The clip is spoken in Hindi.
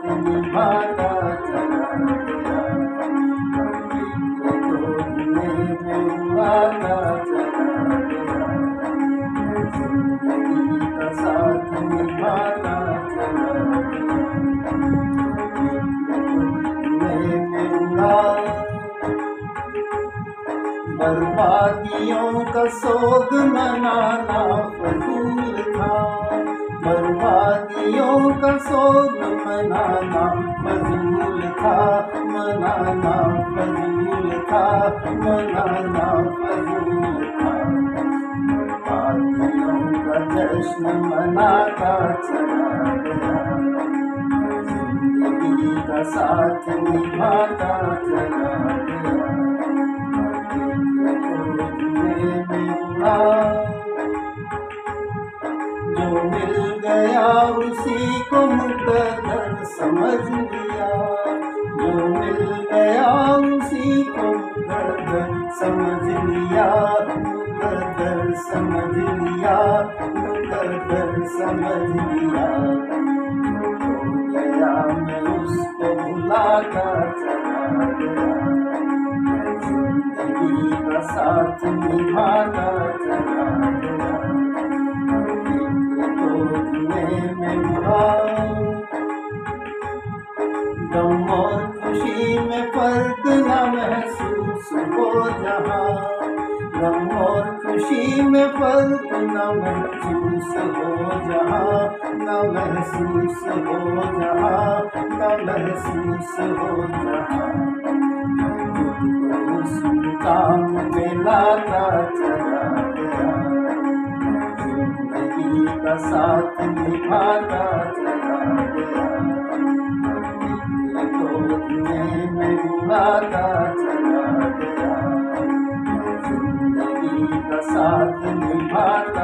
साथ निभाता चला गया, निभाता चला गया, जिंदगी का साथ निभाता चला गया। बर्बादियों का सोग मनाना फजूल था, बर्बादियों का सोग मनाना फजूल था, मनाना फजूल था, मनाना फजूल था। बर्बादियों का जश्न मनाता चला गया, जिंदगी का साथ निभाता चला गया। जो मिल गया उसी को मुकद्दर समझ लिया, जो मिल गया उसी को मुकद्दर समझ लिया, मुकद्दर समझ लिया, मुकद्दर समझ लिया। हो गया मैं उसको भुलाता चला गया, जिंदगी का साथ निभाता चला गया। गम और खुशी में फर्क न महसूस हो जहाँ, गम और खुशी में फर्क न महसूस हो जहाँ, न महसूस हो जहाँ, न महसूस हो जहाँ। उस काम पे लाता चला गया, जिंदगी का साथ निभाता चला गया। में बुलाता चला गया, जिंदगी का साथ निभाता